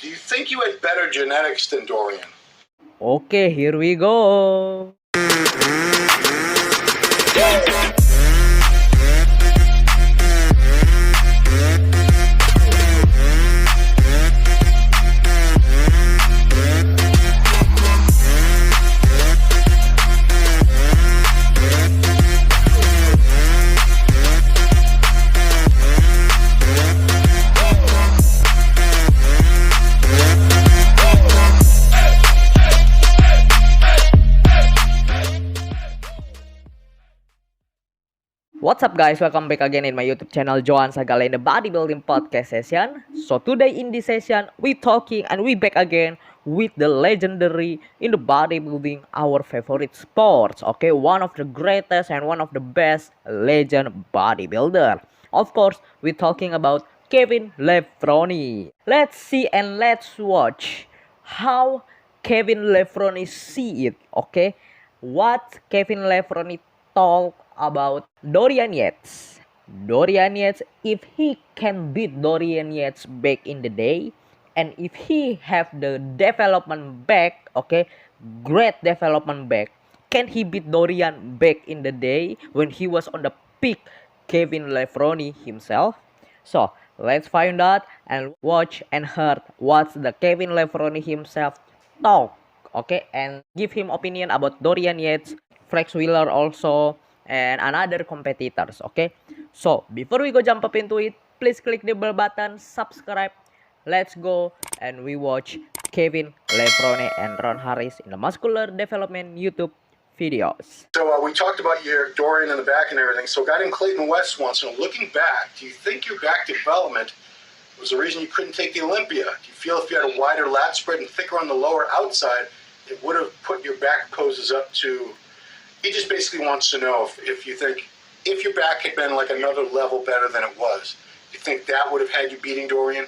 Do you think you had better genetics than Dorian? Okay, here we go. What's up guys, welcome back again in my YouTube channel Joan Sagala in the Bodybuilding Podcast session. So today in this session, we talking and we back again with the legendary in the bodybuilding, our favorite sports. Okay, one of the greatest and one of the best legend bodybuilder. Of course, we talking about Kevin Levrone. Let's see and let's watch how Kevin Levrone see it. Okay, what Kevin Levrone talk about Dorian Yates. Dorian Yates, if he can beat Dorian Yates back in the day, and if he have the development back, okay, great development back, can he beat Dorian back in the day when he was on the peak Kevin Levrone himself? So let's find out and watch and hear what the Kevin Levrone himself talk, okay, and give him opinion about Dorian Yates, Flex Wheeler also, and another competitors. Okay, so before we go jump up into it, please click the bell button, subscribe. Let's go and we watch Kevin Levrone and Ron Harris in the muscular development YouTube videos. So we talked about your Dorian in the back and everything. So a guy named Clayton West once, and looking back, do you think your back development was the reason you couldn't take the Olympia? Do you feel if you had a wider lat spread and thicker on the lower outside, it would have put your back poses up to... He just basically wants to know if you think, if your back had been like another level better than it was, you think that would have had you beating Dorian?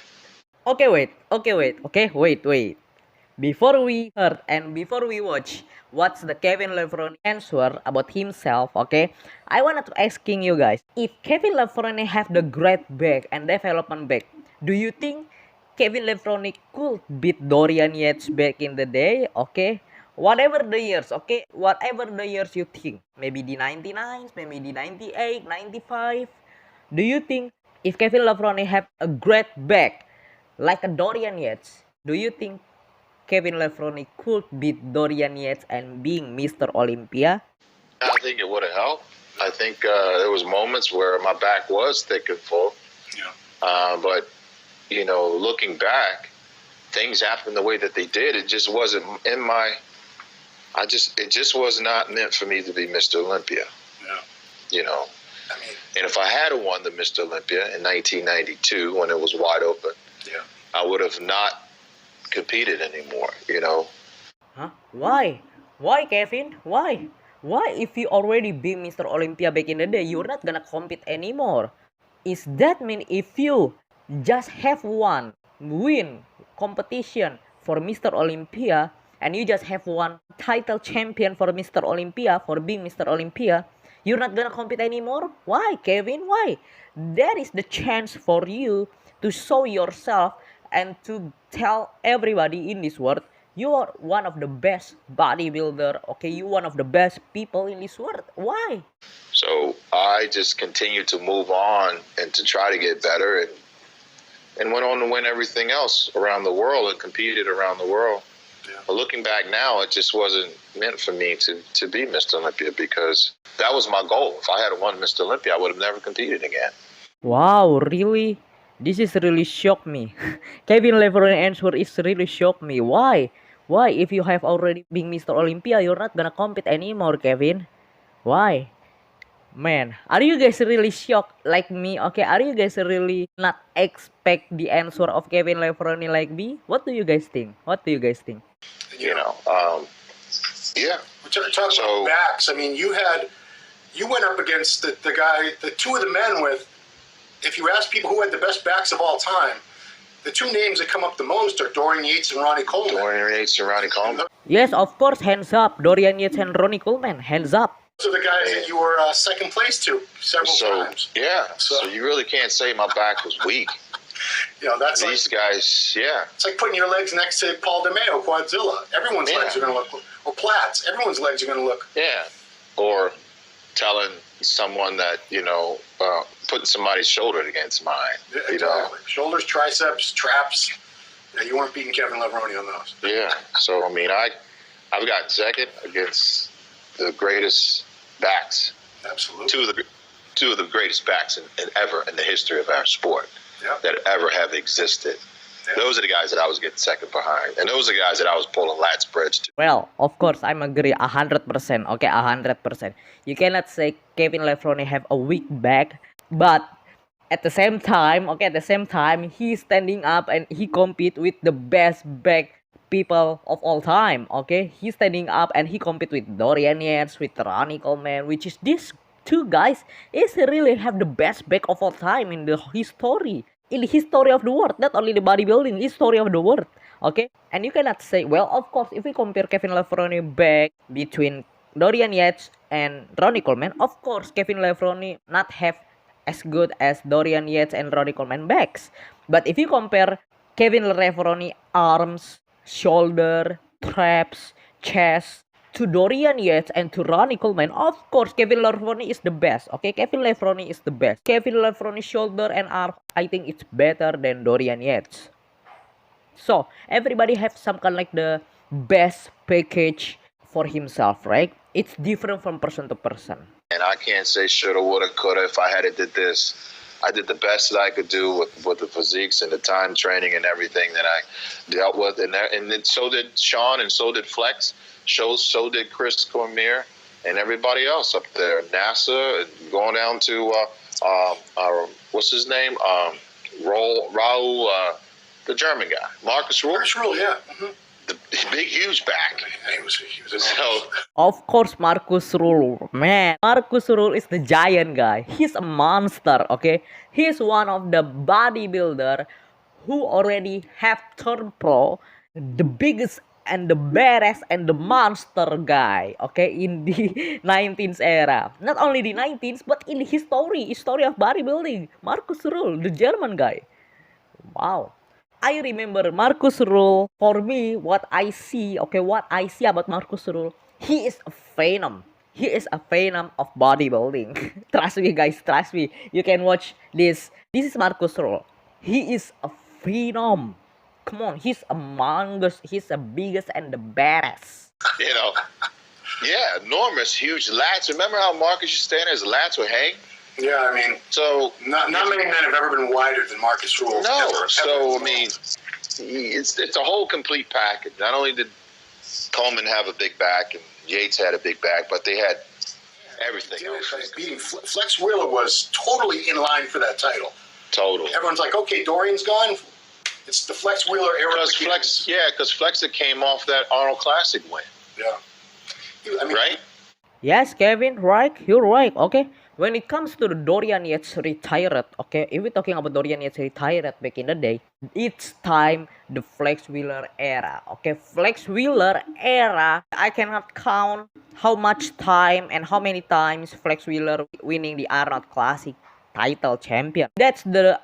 Okay, wait. Before we heard and before we watch what's the Kevin Levrone answer about himself, okay, I wanted to asking you guys, if Kevin Levrone have the great back and development back, do you think Kevin Levrone could beat Dorian Yates back in the day? Okay, whatever the years, okay, whatever the years you think, maybe the 99s, maybe the 98, 95, do you think if Kevin Levrone have a great back like a Dorian Yates, do you think Kevin Levrone could beat Dorian Yates and being Mr. Olympia? I think it would have helped. I think there was moments where my back was thick and full. Yeah. But, you know, looking back, things happened the way that they did. It just wasn't in my... it just was not meant for me to be Mr. Olympia. Yeah. You know. I mean, and if I had won the Mr. Olympia in 1992 when it was wide open, yeah, I would have not competed anymore, you know. Huh? Why? Why, Kevin? Why? Why if you already be Mr. Olympia back in the day, you're not gonna compete anymore? Is that mean if you just have one win competition for Mr. Olympia, and you just have one title champion for Mr. Olympia, for being Mr. Olympia, you're not gonna compete anymore? Why, Kevin? Why? There is the chance for you to show yourself and to tell everybody in this world, you are one of the best bodybuilder, okay? You one of the best people in this world. Why? So I just continued to move on and to try to get better and went on to win everything else around the world and competed around the world. yeah. But looking back now, it just wasn't meant for me to be Mr. Olympia because that was my goal. If I had won Mr. Olympia, I would have never competed again. Wow, really? This is really shocked me. Kevin Levrone answer is really shocked me. Why? Why? If you have already been Mr. Olympia, you're not gonna compete anymore, Kevin. Why? Man, are you guys really shocked like me? Okay, are you guys really not expect the answer of Kevin Levrone like me? What do you guys think? What do you guys think? You know, yeah. We're talking So- about backs. I mean, you went up against the guy, the two of the men with, if you ask people who had the best backs of all time, the two names that come up the most are Dorian Yates and Ronnie Coleman. Dorian Yates and Ronnie Coleman. Yes, of course, hands up. Dorian Yates and Ronnie Coleman, hands up. Those are the guys that you were second place to several So times. yeah, so you really can't say my back was weak. That's These guys, yeah. It's like putting your legs next to Paul DeMeo, Quadzilla. Everyone's legs are going to look, or Platts. Everyone's legs are going to look. Yeah. Or telling someone that, putting somebody's shoulder against mine. Yeah, exactly. Shoulders, triceps, traps. Yeah, you weren't beating Kevin Levrone on those. Yeah. So, I've got second against the greatest backs. Absolutely. Two of the greatest backs ever in the history of our sport that ever have existed. Yeah. Those are the guys that I was getting second behind. And those are the guys that I was pulling lat spreads to. Well, of course, I'm agree 100%. Okay, 100%. You cannot say Kevin Levrone have a weak back, but at the same time, he's standing up and he compete with the best back people of all time. Okay, he's standing up and he compete with Dorian Yates, with Ronnie Coleman, which is these two guys is really have the best back of all time in the history. In the history of the world, not only the bodybuilding, history of the world. Okay, and you cannot say, well, of course, if we compare Kevin Levrone back between Dorian Yates and Ronnie Coleman, of course, Kevin Levrone not have as good as Dorian Yates and Ronnie Coleman backs. But if you compare Kevin Levrone arms, shoulder, traps, chest to Dorian Yates and to Ronnie Coleman, of course, Kevin Levrone is the best. Okay, Kevin Levrone is the best. Kevin Levrone shoulder and arm, I think it's better than Dorian Yates. So everybody have some kind of like the best package for himself, right? It's different from person to person. And I can't say shoulda, woulda, coulda if I had did this. I did the best that I could do with the physiques and the time training and everything that I dealt with. And then so did Sean and so did Flex. So did Chris Cormier and everybody else up there. NASA, going down to, what's his name? Raul, the German guy. Marcus Rule. Marcus Rule, yeah. Mm-hmm. The big, huge back. He was so, of course, Marcus Rule. Man, Marcus Rule is the giant guy. He's a monster, okay? He's one of the bodybuilder who already have turned pro, the biggest and the baddest and the monster guy, okay, in the 19th era. Not only the 19th, but in the history of bodybuilding. Marcus Rule, the German guy. Wow. I remember Marcus Rule. For me, what I see about Marcus Rule, he is a phenom. He is a phenom of bodybuilding. Trust me, guys. Trust me. You can watch this. This is Marcus Rule. He is a phenom. Come on, he's among us. He's the biggest and the baddest. Yeah, enormous, huge lats. Remember how Marcus used to stand there? His lats would hang? Yeah, I mean, so not many men have ever been wider than Marcus Rule. No, ever. It's a whole complete package. Not only did Coleman have a big back and Yates had a big back, but they had everything else. Beating Flex Wheeler was totally in line for that title. Totally. Everyone's like, okay, Dorian's gone. It's the Flex Wheeler era. Because Flex came off that Arnold Classic win. Yeah. Right? Yes, Kevin, right? You're right, okay? When it comes to the Dorian Yates retired, okay, if we're talking about Dorian Yates retired back in the day, it's time the Flex Wheeler era, okay? Flex Wheeler era, I cannot count how much time and how many times Flex Wheeler winning the Arnold Classic title champion. That's the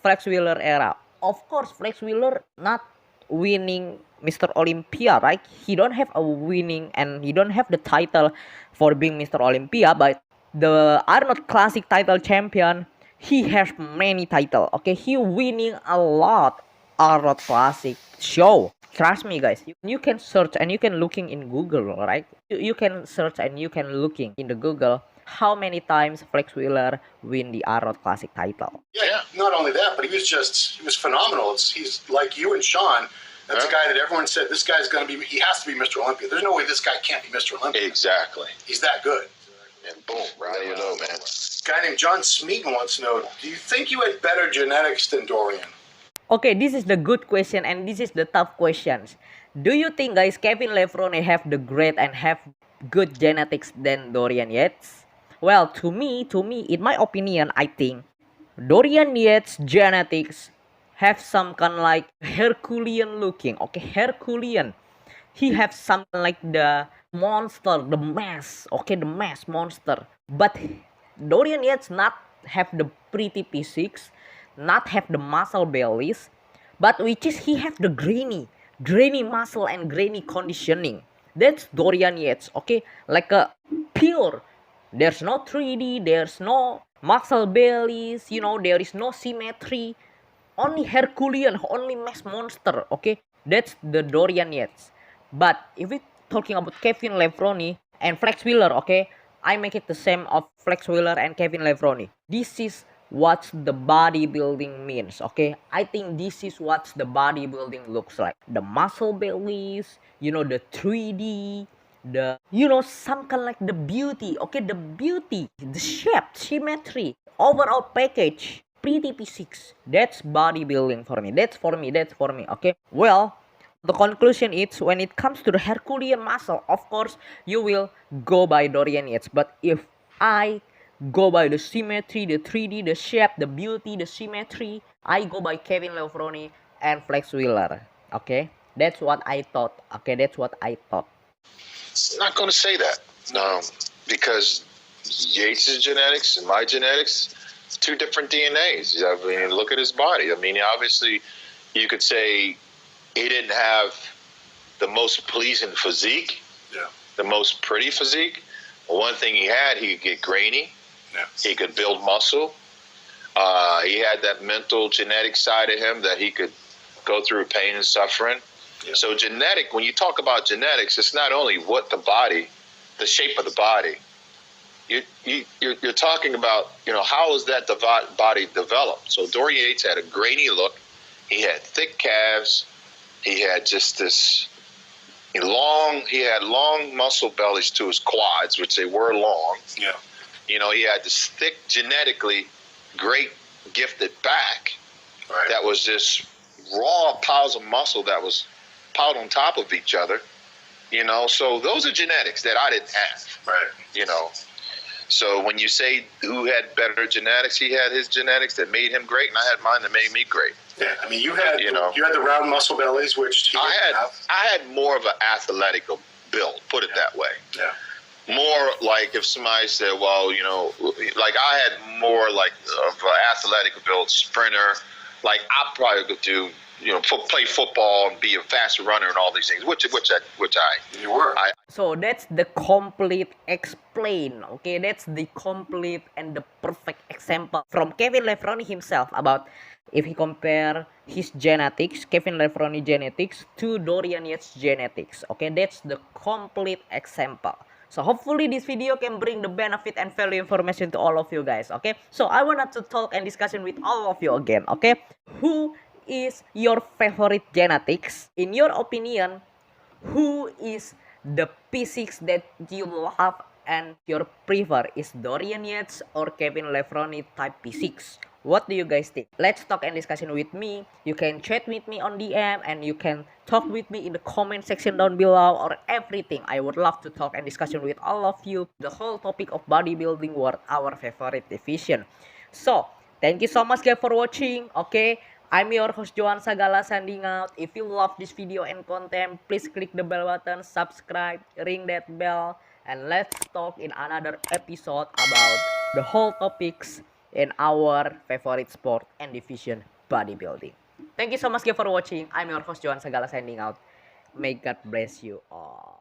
Flex Wheeler era. Of course, Flex Wheeler not winning Mr. Olympia, right? He don't have a winning and he don't have the title for being Mr. Olympia, but the Arnold Classic title champion, he has many titles, okay? He winning a lot Arnold Classic show. Trust me, guys. You can search and you can looking in Google, right? You can search and you can looking in the Google how many times Flex Wheeler win the Arnold Classic title. Yeah, not only that, but he was phenomenal. He's like you and Sean. That's a guy that everyone said, this guy's going to be, he has to be Mr. Olympia. There's no way this guy can't be Mr. Olympia. Exactly. He's that good. And boom, right? You know, man. A guy named John Smeaton wants to know, do you think you had better genetics than Dorian? Okay, this is the good question and this is the tough questions. Do you think, guys, Kevin Levrone have the great and have good genetics than Dorian Yates? Well, to me, in my opinion, I think Dorian Yates' genetics have some kind like Herculean looking. Okay, Herculean. He have something like the monster, the mass. Okay, the mass monster. But Dorian Yates not have the pretty physiques, not have the muscle bellies, but which is he have the grainy muscle and grainy conditioning. That's Dorian Yates, okay? Like a pure. There's no 3D, there's no muscle bellies, there is no symmetry. Only Herculean, only mass monster, okay? That's the Dorian Yates. But if we talking about Kevin Levrone and Flex Wheeler, okay? I make it the same of Flex Wheeler and Kevin Levrone. This is what the bodybuilding means, okay? I think this is what the bodybuilding looks like. The muscle bellies, the 3D, some kind like the beauty, okay? The beauty, the shape, symmetry, overall package, pretty physiques. That's bodybuilding for me. That's for me, okay? Well, the conclusion is when it comes to the Herculean muscle, of course, you will go by Dorian Yates. But if I go by the symmetry, the 3D, the shape, the beauty, the symmetry, I go by Kevin Levrone and Flex Wheeler. Okay, that's what I thought. Okay, that's what I thought. I'm not going to say that because Yates' genetics and my genetics, two different DNAs. I mean, look at his body. I mean, obviously, you could say he didn't have the most pleasing physique, the most pretty physique. One thing he had, he could get grainy. Yeah. He could build muscle. He had that mental genetic side of him that he could go through pain and suffering. Yeah. So genetic, when you talk about genetics, it's not only what the body, the shape of the body. You're talking about, how is that body developed? So Dorian Yates had a grainy look. He had thick calves. He had just this he had long muscle bellies to his quads, which they were long. Yeah. He had this thick, genetically great, gifted back that was just raw piles of muscle that was piled on top of each other. So those are genetics that I didn't have. Right. So when you say who had better genetics, he had his genetics that made him great, and I had mine that made me great. Yeah, I mean, you had the round muscle bellies, which he didn't have. I had more of an athletic build, put it that way. Yeah. More like if somebody said, well, like I had more like of an athletic build, sprinter. Like I probably could do, play football and be a faster runner and all these things, which you were. So that's the complete explain, okay? That's the complete and the perfect example from Kevin Levrone himself about if he compare his genetics, Kevin Levrone genetics to Dorian Yates genetics, okay? That's the complete example. So hopefully this video can bring the benefit and value information to all of you guys, okay? So I wanted to talk and discussion with all of you again, okay? Who is your favorite genetics? In your opinion, who is the physics that you love and your prefer? Is Dorian Yates or Kevin Levrone type physics? What do you guys think? Let's talk and discussion with me. You can chat with me on DM and you can talk with me in the comment section down below or everything. I would love to talk and discussion with all of you. The whole topic of bodybuilding were our favorite division. So, thank you so much guys for watching. Okay, I'm your host Joan Sagala sending out. If you love this video and content, please click the bell button, subscribe, ring that bell, and let's talk in another episode about the whole topics in our favorite sport and division, bodybuilding. Thank you so much guys for watching. I'm your host Joan Sagala signing out. May God bless you all.